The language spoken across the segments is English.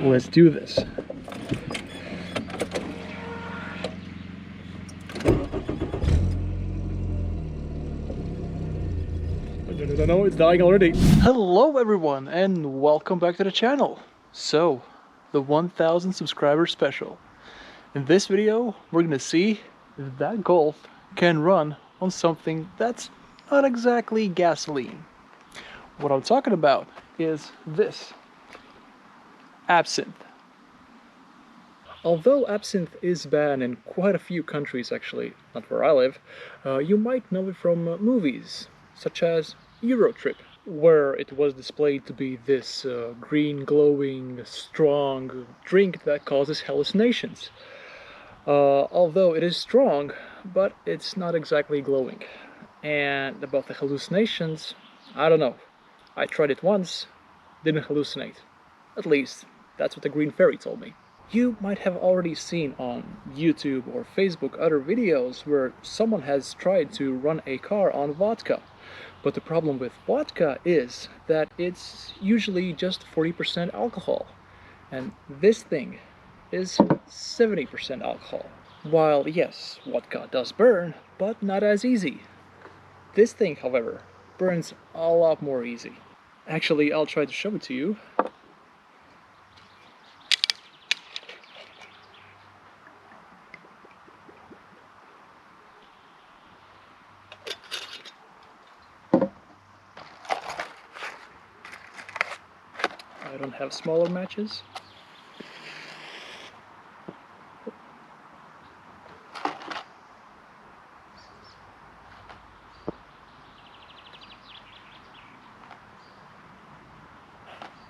Let's do this. No, it's dying already. Hello everyone and welcome back to the channel. So, the 1000 subscriber special. In this video, we're gonna see if that Golf can run on something that's not exactly gasoline. What I'm talking about is this. Absinthe. Although absinthe is banned in quite a few countries actually, not where I live, you might know it from movies, such as Eurotrip, where it was displayed to be this green, glowing, strong drink that causes hallucinations. Although it is strong, but it's not exactly glowing. And about the hallucinations, I don't know. I tried it once, didn't hallucinate. At least, that's what the Green Fairy told me. You might have already seen on YouTube or Facebook other videos where someone has tried to run a car on vodka. But the problem with vodka is that it's usually just 40% alcohol. And this thing is 70% alcohol. While yes, vodka does burn, but not as easy. This thing, however, burns a lot more easy. Actually, I'll try to show it to you. I don't have smaller matches.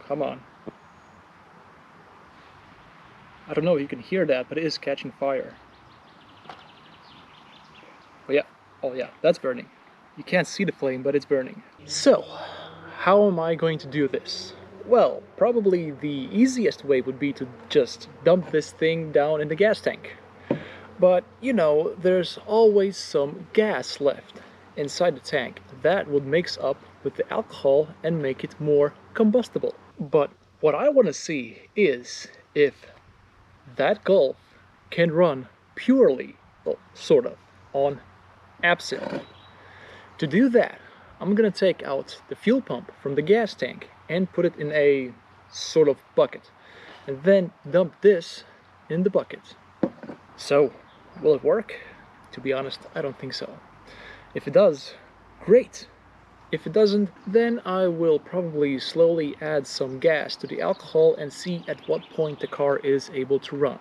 Come on. I don't know if you can hear that, but it is catching fire. Oh yeah, that's burning. You can't see the flame, but it's burning. So, how am I going to do this? Well, probably the easiest way would be to just dump this thing down in the gas tank. But, you know, there's always some gas left inside the tank that would mix up with the alcohol and make it more combustible. But what I want to see is if that Golf can run purely, well, sort of, on absinthe. To do that, I'm gonna take out the fuel pump from the gas tank and put it in a sort of bucket, and then dump this in the bucket. So, will it work? To be honest, I don't think so. If it does, great. If it doesn't, then I will probably slowly add some gas to the alcohol and see at what point the car is able to run.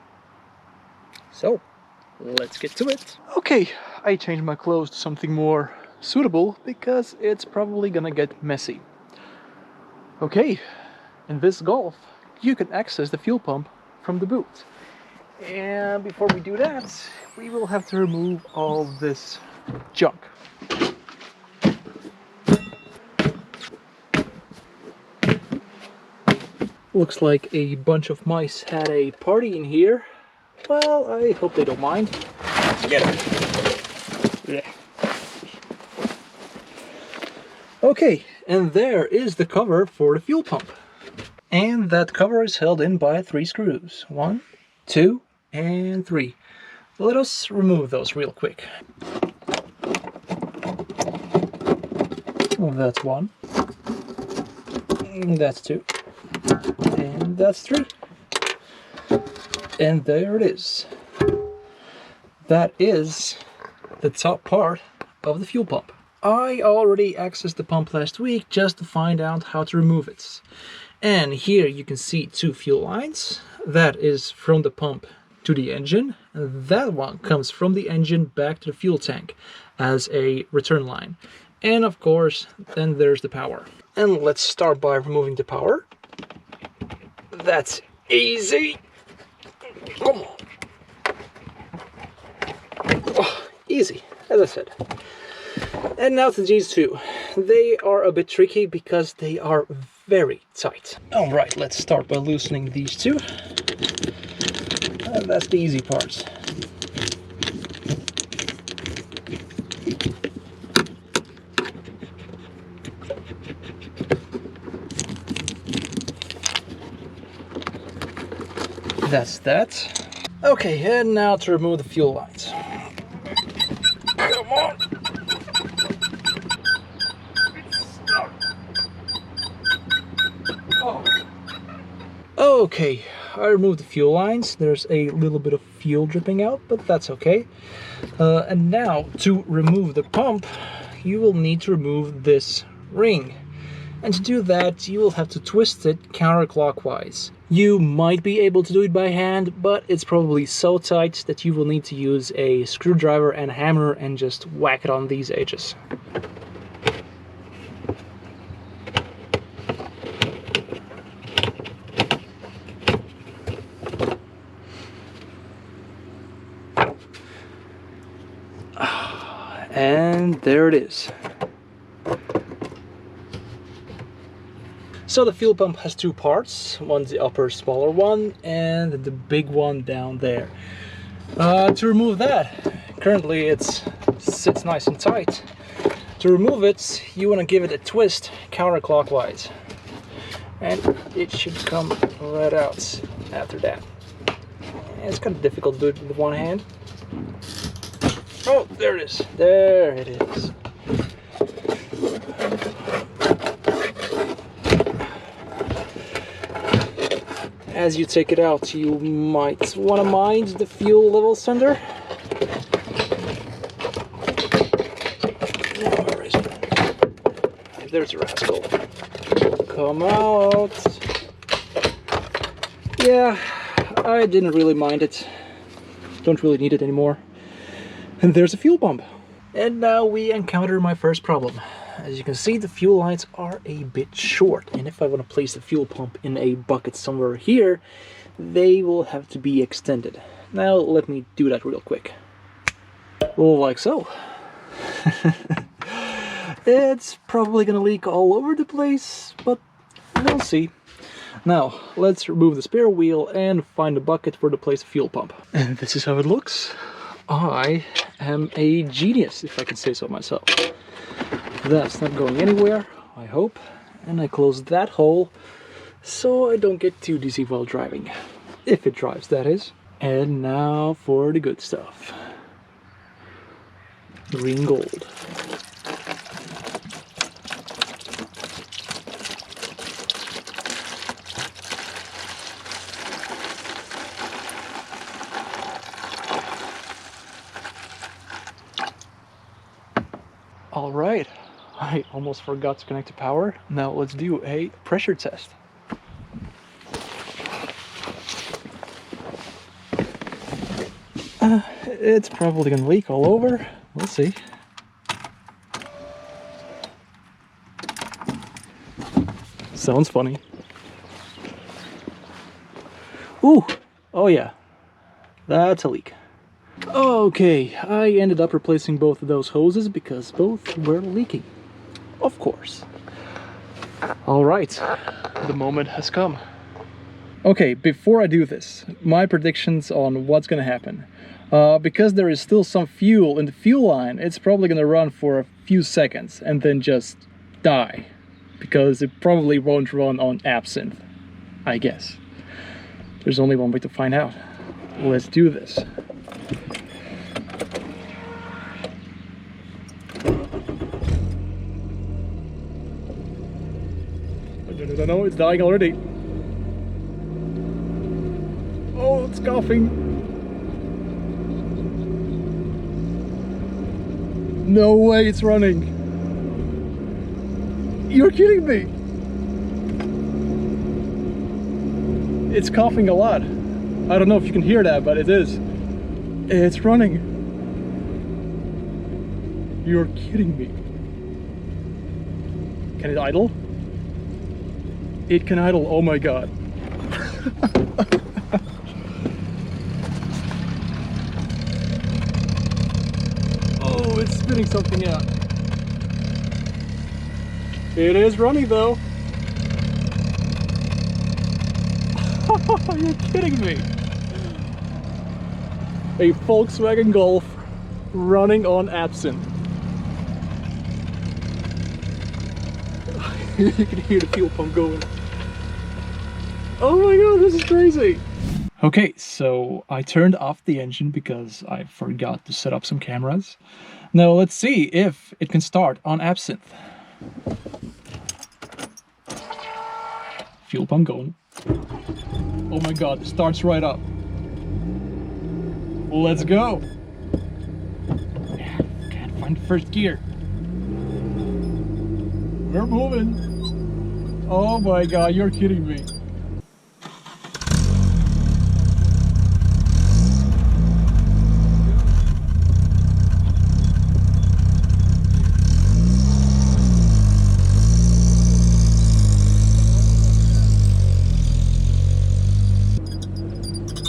So, let's get to it. Okay, I changed my clothes to something more suitable because it's probably gonna get messy. Okay, in this Golf, you can access the fuel pump from the boot. And before we do that, we will have to remove all this junk. Looks like a bunch of mice had a party in here. Well, I hope they don't mind. Get it. Yeah. Okay, and there is the cover for the fuel pump. And that cover is held in by 3 screws. 1, 2, and 3. Let us remove those real quick. Well, that's 1. And that's 2. And that's 3. And there it is. That is the top part of the fuel pump. I already accessed the pump last week just to find out how to remove it. And here you can see 2 fuel lines. That is from the pump to the engine. And that one comes from the engine back to the fuel tank as a return line. And of course, then there's the power. And let's start by removing the power. That's easy. Come on. Oh, easy, as I said. And now to these 2. They are a bit tricky because they are very tight. Alright, let's start by loosening these 2. And that's the easy part. That's that. Okay, and now to remove the fuel lines. Come on. Oh. Okay, I removed the fuel lines. There's a little bit of fuel dripping out, but that's okay. And now, to remove the pump, you will need to remove this ring. And to do that, you will have to twist it counterclockwise. You might be able to do it by hand, but it's probably so tight that you will need to use a screwdriver and hammer and just whack it on these edges. And there it is. So the fuel pump has two parts. One's the upper smaller one and the big one down there. To remove that, currently it sits nice and tight. To remove it, you want to give it a twist counterclockwise. And it should come right out after that. It's kind of difficult to do it with one hand. Oh, there it is. There it is. As you take it out, you might want to mind the fuel levels under. Where is it? There's a rascal. Come out. Yeah, I didn't really mind it. Don't really need it anymore. And there's a fuel pump. And now we encounter my first problem. As you can see, the fuel lines are a bit short, and if I want to place the fuel pump in a bucket somewhere here, they will have to be extended. Now let me do that real quick. Well, like so. It's probably gonna leak all over the place, but we'll see. Now, let's remove the spare wheel and find a bucket for to place the fuel pump. And this is how it looks. I am a genius, if I can say so myself. That's not going anywhere, I hope. And I close that hole so I don't get too dizzy while driving. If it drives, that is. And now for the good stuff. Green gold. All right, I almost forgot to connect to power. Now let's do a pressure test. It's probably gonna leak all over. We'll see. Sounds funny. Ooh, oh yeah, that's a leak. Okay, I ended up replacing both of those hoses because both were leaking. Of course. Alright, the moment has come. Okay, before I do this, my predictions on what's gonna happen. Because there is still some fuel in the fuel line, it's probably gonna run for a few seconds and then just die. Because it probably won't run on Absinth, I guess. There's only one way to find out. Let's do this. No, it's dying already. Oh, it's coughing. No way it's running. You're kidding me. It's coughing a lot. I don't know if you can hear that, but it is. It's running. You're kidding me. Can it idle? It can idle, oh my god. Oh, it's spitting something out. It is running though. You're kidding me. A Volkswagen Golf running on Absinth. You can hear the fuel pump going. Oh my god, this is crazy! Okay, so I turned off the engine because I forgot to set up some cameras. Now let's see if it can start on Absinth. Fuel pump going. Oh my god, it starts right up. Let's go. Can't find the first gear. We're moving. Oh my god, you're kidding me.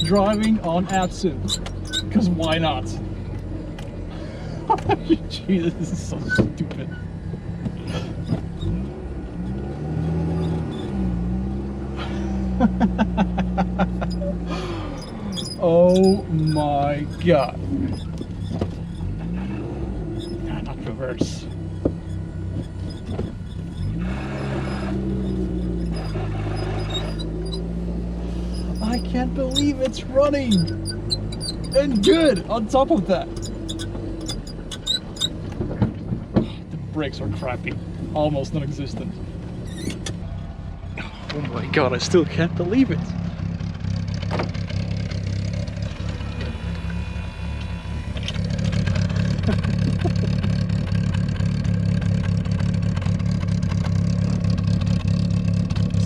Driving on Absinth, because why not? Jesus, this is so stupid. Oh my god. Not reverse. I can't believe it's running! And good on top of that! The brakes are crappy. Almost non-existent. Oh my god, I still can't believe it!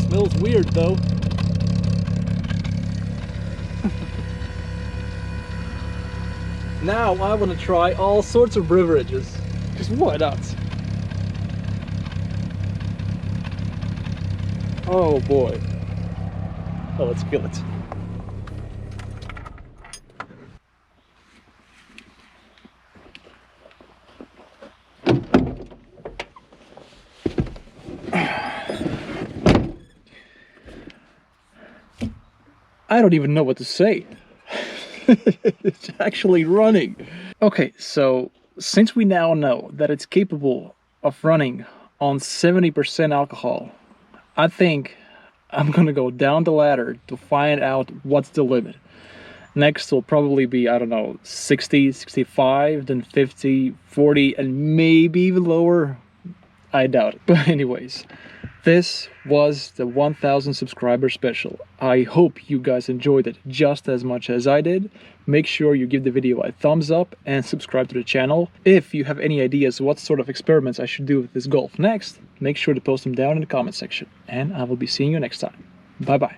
Smells weird though. Now I want to try all sorts of beverages, because why not? Oh boy. Oh, let's kill it. I don't even know what to say. It's actually running. Okay, so since we now know that it's capable of running on 70% alcohol, I think I'm gonna go down the ladder to find out what's the limit. Next will probably be, I don't know, 60, 65, then 50, 40, and maybe even lower. I doubt it. But anyways, this was the 1000 subscriber special. I hope you guys enjoyed it just as much as I did. Make sure you give the video a thumbs up and subscribe to the channel. If you have any ideas what sort of experiments I should do with this Golf next, make sure to post them down in the comment section. And I will be seeing you next time. Bye bye.